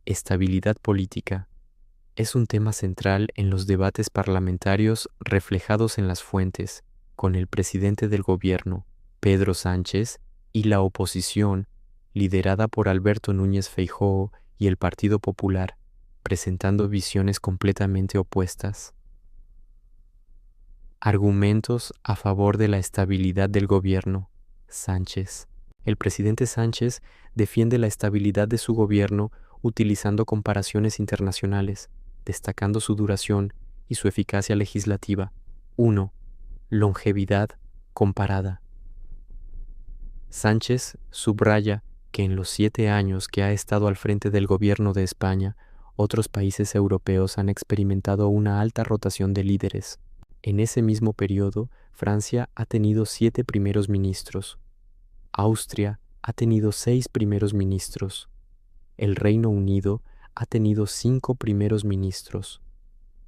Estabilidad política. Es un tema central en los debates parlamentarios reflejados en las fuentes, con el presidente del gobierno, Pedro Sánchez, y la oposición, liderada por Alberto Núñez Feijóo y el Partido Popular, presentando visiones completamente opuestas. Argumentos a favor de la estabilidad del gobierno. Sánchez. El presidente Sánchez defiende la estabilidad de su gobierno utilizando comparaciones internacionales, destacando su duración y su eficacia legislativa. 1. Longevidad comparada. Sánchez subraya que en los 7 años que ha estado al frente del gobierno de España, otros países europeos han experimentado una alta rotación de líderes. En ese mismo periodo, Francia ha tenido 7 primeros ministros. Austria ha tenido 6 primeros ministros. El Reino Unido ha tenido 5 primeros ministros.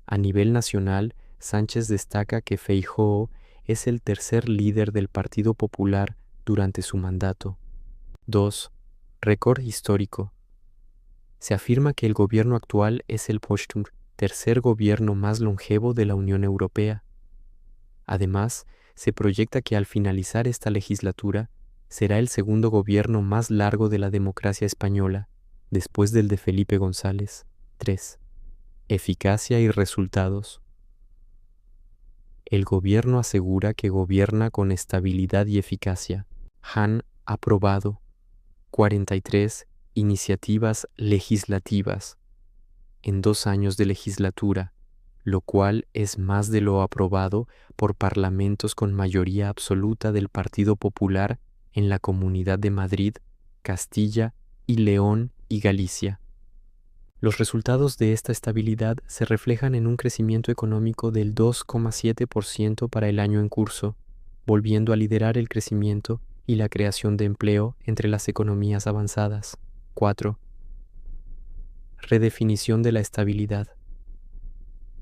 A nivel nacional, Sánchez destaca que Feijóo es el tercer líder del Partido Popular durante su mandato. 2. Récord histórico. Se afirma que el gobierno actual es el tercer gobierno más longevo de la Unión Europea. Además, se proyecta que al finalizar esta legislatura, será el segundo gobierno más largo de la democracia española, después del de Felipe González. 3. Eficacia y resultados. El gobierno asegura que gobierna con estabilidad y eficacia. Han aprobado 43 iniciativas legislativas en 2 años de legislatura, lo cual es más de lo aprobado por parlamentos con mayoría absoluta del Partido Popular en la Comunidad de Madrid, Castilla y León y Galicia. Los resultados de esta estabilidad se reflejan en un crecimiento económico del 2,7% para el año en curso, volviendo a liderar el crecimiento y la creación de empleo entre las economías avanzadas. 4. Redefinición de la estabilidad.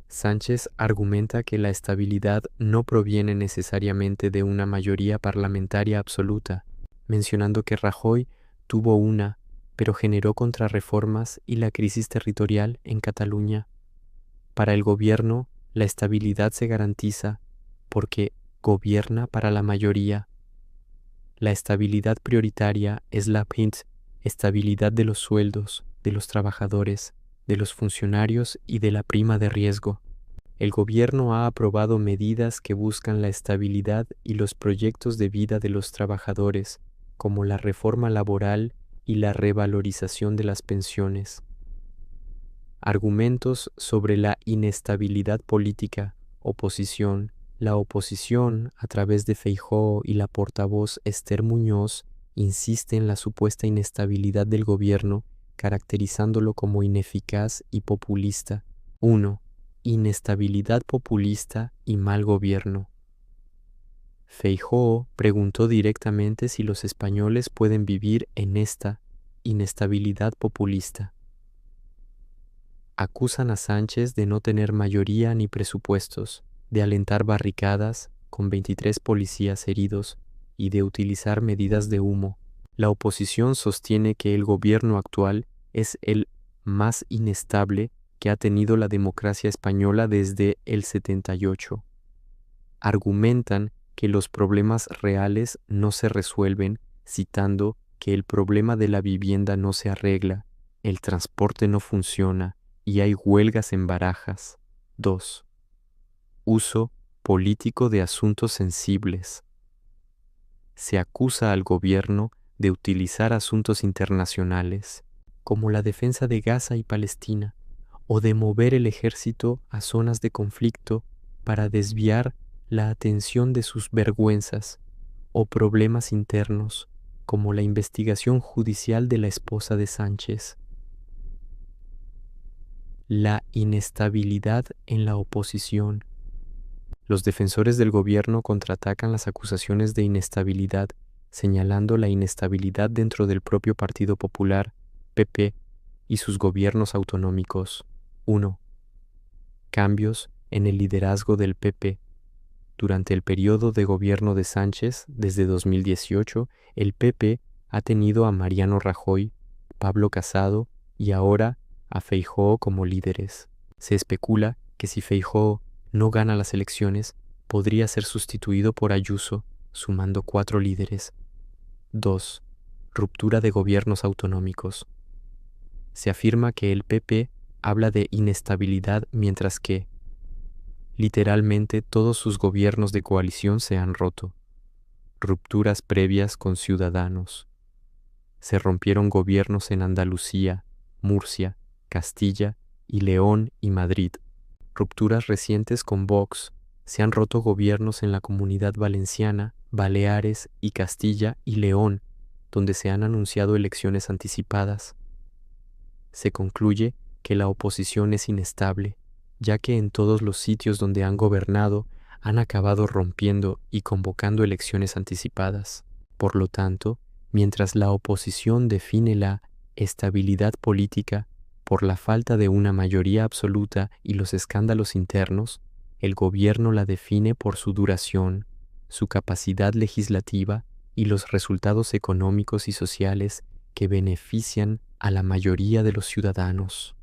Sánchez argumenta que la estabilidad no proviene necesariamente de una mayoría parlamentaria absoluta, mencionando que Rajoy tuvo una, pero generó contrarreformas y la crisis territorial en Cataluña. Para el gobierno, la estabilidad se garantiza porque gobierna para la mayoría. La estabilidad prioritaria es la estabilidad de los sueldos, de los trabajadores, de los funcionarios y de la prima de riesgo. El gobierno ha aprobado medidas que buscan la estabilidad y los proyectos de vida de los trabajadores, como la reforma laboral y la revalorización de las pensiones. Argumentos sobre la inestabilidad política, oposición. La oposición, a través de Feijóo y la portavoz Esther Muñoz, insiste en la supuesta inestabilidad del gobierno, caracterizándolo como ineficaz y populista. 1. Inestabilidad populista y mal gobierno. Feijóo preguntó directamente si los españoles pueden vivir en esta inestabilidad populista. Acusan a Sánchez de no tener mayoría ni presupuestos, de alentar barricadas con 23 policías heridos y de utilizar medidas de humo. La oposición sostiene que el gobierno actual es el más inestable que ha tenido la democracia española desde el 78. Argumentan que los problemas reales no se resuelven, citando que el problema de la vivienda no se arregla, el transporte no funciona y hay huelgas en Barajas. 2. Uso político de asuntos sensibles. Se acusa al gobierno de utilizar asuntos internacionales, como la defensa de Gaza y Palestina, o de mover el ejército a zonas de conflicto para desviar la atención de sus vergüenzas o problemas internos, como la investigación judicial de la esposa de Sánchez. La inestabilidad en la oposición. Los defensores del gobierno contraatacan las acusaciones de inestabilidad, señalando la inestabilidad dentro del propio Partido Popular, PP, y sus gobiernos autonómicos. 1. Cambios en el liderazgo del PP. Durante el periodo de gobierno de Sánchez, desde 2018, el PP ha tenido a Mariano Rajoy, Pablo Casado y ahora a Feijóo como líderes. Se especula que si Feijóo no gana las elecciones, podría ser sustituido por Ayuso, sumando 4 líderes. 2. Ruptura de gobiernos autonómicos. Se afirma que el PP habla de inestabilidad mientras que, literalmente, todos sus gobiernos de coalición se han roto. Rupturas previas con Ciudadanos. Se rompieron gobiernos en Andalucía, Murcia, Castilla y León y Madrid. Rupturas recientes con Vox. Se han roto gobiernos en la Comunidad Valenciana, Baleares y Castilla y León, donde se han anunciado elecciones anticipadas. Se concluye que la oposición es inestable, ya que en todos los sitios donde han gobernado han acabado rompiendo y convocando elecciones anticipadas. Por lo tanto, mientras la oposición define la estabilidad política por la falta de una mayoría absoluta y los escándalos internos, el gobierno la define por su duración, su capacidad legislativa y los resultados económicos y sociales que benefician a la mayoría de los ciudadanos.